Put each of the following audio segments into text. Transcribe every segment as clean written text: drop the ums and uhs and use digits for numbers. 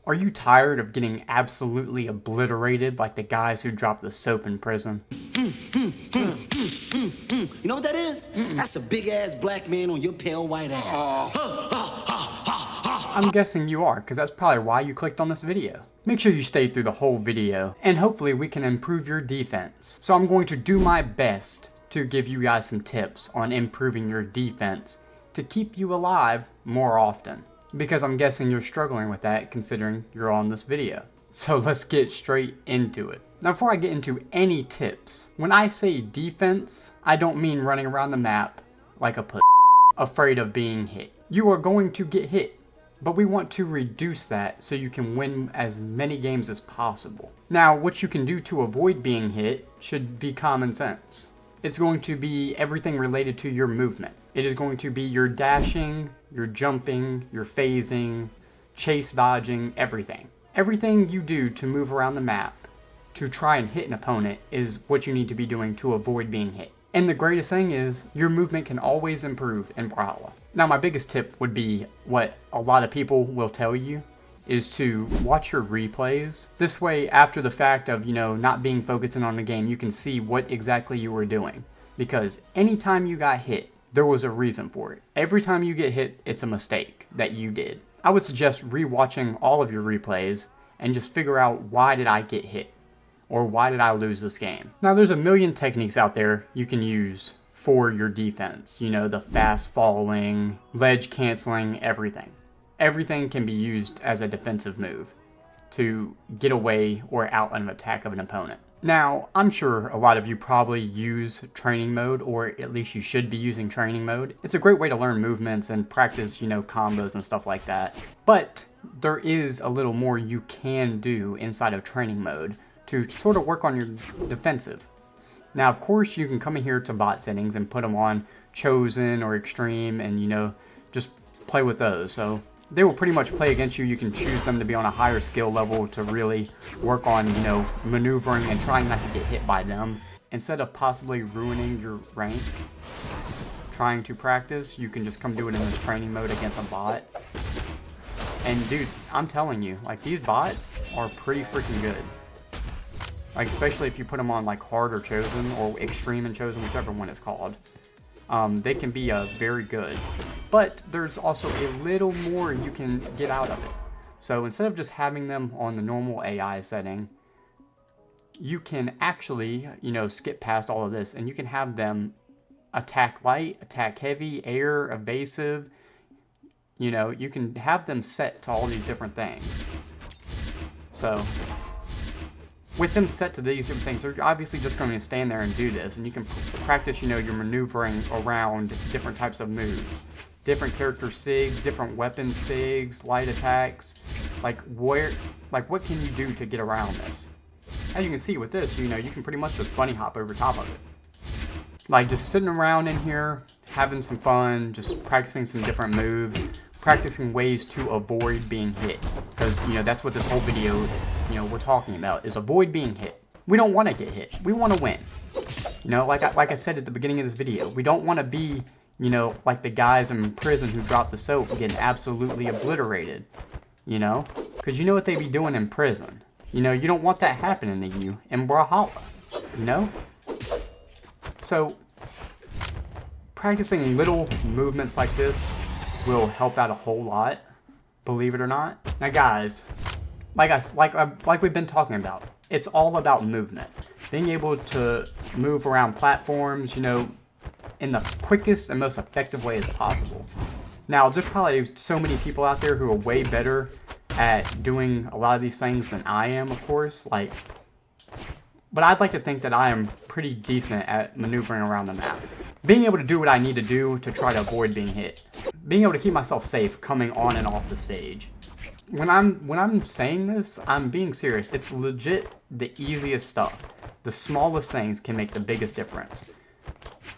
Are you tired of getting absolutely obliterated like the guys who drop the soap in prison? You know what that is? That's a big ass black man on your pale white ass. I'm guessing you are, because that's probably why you clicked on this video. Make sure you stay through the whole video, and hopefully we can improve your defense. So I'm going to do my best to give you guys some tips on improving your defense to keep you alive more often. Because I'm guessing you're struggling with that considering you're on this video. So let's get straight into it. Now before I get into any tips, when I say defense, I don't mean running around the map like a pussy, afraid of being hit. You are going to get hit, but we want to reduce that so you can win as many games as possible. Now what you can do to avoid being hit should be common sense. It's going to be everything related to your movement. It is going to be your dashing, your jumping, your phasing, chase dodging, everything. Everything you do to move around the map to try and hit an opponent is what you need to be doing to avoid being hit. And the greatest thing is, your movement can always improve in Brawlhalla. Now my biggest tip would be what a lot of people will tell you, is to watch your replays. This way, after the fact of, not being focused in on the game, you can see what exactly you were doing. Because anytime you got hit, there was a reason for it. Every time you get hit, it's a mistake that you did. I would suggest rewatching all of your replays and just figure out, why did I get hit? Or why did I lose this game? Now there's a million techniques out there you can use for your defense. The fast falling, ledge canceling, everything. Everything can be used as a defensive move to get away or out an attack of an opponent. Now, I'm sure a lot of you probably use training mode, or at least you should be using training mode. It's a great way to learn movements and practice, combos and stuff like that. But there is a little more you can do inside of training mode to sort of work on your defensive. Now, of course, you can come in here to bot settings and put them on chosen or extreme and, just play with those. So they will pretty much play against you. You can choose them to be on a higher skill level to really work on, maneuvering and trying not to get hit by them. Instead of possibly ruining your rank, trying to practice, you can just come do it in this training mode against a bot. And dude, I'm telling you, these bots are pretty freaking good. Especially if you put them on hard or chosen, or extreme and chosen, whichever one it's called. They can be very good. But there's also a little more you can get out of it. So instead of just having them on the normal AI setting, you can actually, skip past all of this, and you can have them attack light, attack heavy, air, evasive. You can have them set to all these different things. So with them set to these different things, they're obviously just going to stand there and do this, and you can practice, your maneuvering around different types of moves, different character sigs, different weapon sigs, light attacks. What can you do to get around this? As you can see with this, you can pretty much just bunny hop over top of it. Just sitting around in here, having some fun, just practicing some different moves, practicing ways to avoid being hit. Because, that's what this whole video, we're talking about, is avoid being hit. We don't want to get hit. We want to win. Like I said at the beginning of this video, we don't want to be, like the guys in prison who drop the soap and get absolutely obliterated. Because you know what they be doing in prison. You don't want that happening to you in Brawlhalla. So, practicing little movements like this will help out a whole lot, believe it or not. Now guys, like we've been talking about, it's all about movement. Being able to move around platforms, in the quickest and most effective way as possible. Now, there's probably so many people out there who are way better at doing a lot of these things than I am, of course. But I'd like to think that I am pretty decent at maneuvering around the map. Being able to do what I need to do to try to avoid being hit. Being able to keep myself safe coming on and off the stage. When I'm saying this, I'm being serious. It's legit the easiest stuff. The smallest things can make the biggest difference.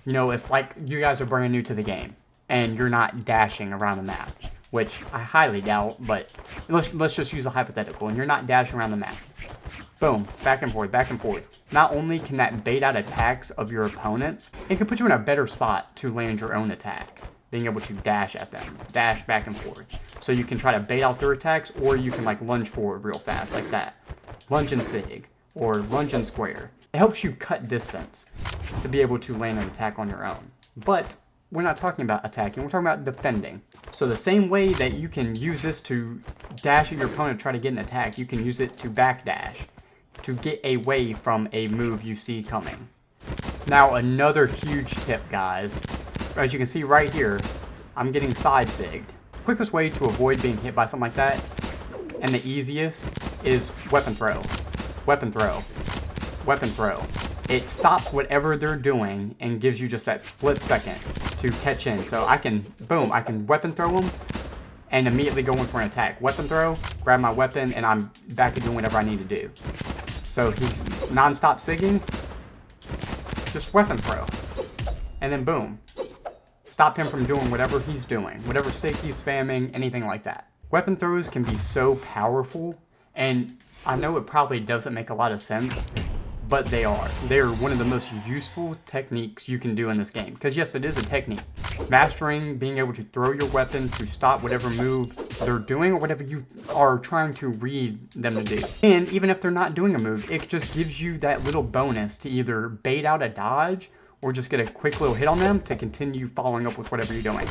If you guys are brand new to the game and you're not dashing around the map, which I highly doubt, but let's just use a hypothetical, and you're not dashing around the map. Boom, back and forth, back and forth. Not only can that bait out attacks of your opponents, it can put you in a better spot to land your own attack. being able to dash at them, dash back and forth. So you can try to bait out their attacks, or you can like lunge forward real fast like that. Lunge and sig, or lunge and square. It helps you cut distance to be able to land an attack on your own. But we're not talking about attacking, we're talking about defending. So the same way that you can use this to dash at your opponent to try to get an attack, you can use it to backdash, to get away from a move you see coming. Now another huge tip, guys. As you can see right here, I'm getting side sigged. Quickest way to avoid being hit by something like that, and the easiest, is weapon throw. Weapon throw. Weapon throw. It stops whatever they're doing and gives you just that split second to catch in. So I can, boom, I can weapon throw them and immediately go in for an attack. Weapon throw, grab my weapon, and I'm back to doing whatever I need to do. So he's non-stop sigging, just weapon throw. And then boom. Stop him from doing whatever he's doing, whatever sig he's spamming, anything like that. Weapon throws can be so powerful, and I know it probably doesn't make a lot of sense, but they are. They're one of the most useful techniques you can do in this game. Because yes, it is a technique. Mastering being able to throw your weapon to stop whatever move they're doing or whatever you are trying to read them to do. And even if they're not doing a move, it just gives you that little bonus to either bait out a dodge or just get a quick little hit on them to continue following up with whatever you're doing.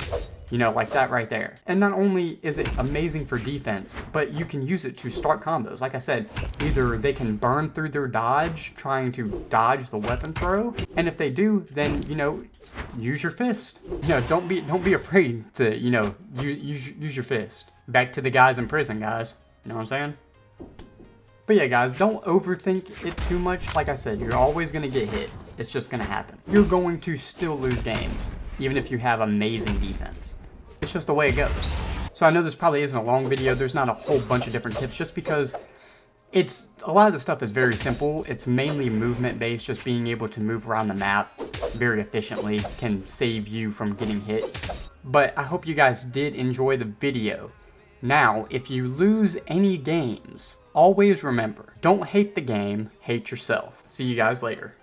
You know, like that right there. And not only is it amazing for defense, but you can use it to start combos. Like I said, either they can burn through their dodge, trying to dodge the weapon throw, and if they do, then, you know, use your fist. You know, don't be afraid to, you know, use your fist. Back to the guys in prison, guys. You know what I'm saying? But yeah, guys, don't overthink it too much. Like I said, you're always going to get hit. It's just going to happen. You're going to still lose games, even if you have amazing defense. It's just the way it goes. So I know this probably isn't a long video. There's not a whole bunch of different tips just because a lot of the stuff is very simple. It's mainly movement based. Just being able to move around the map very efficiently can save you from getting hit. But I hope you guys did enjoy the video. Now, if you lose any games, always remember, don't hate the game, hate yourself. See you guys later.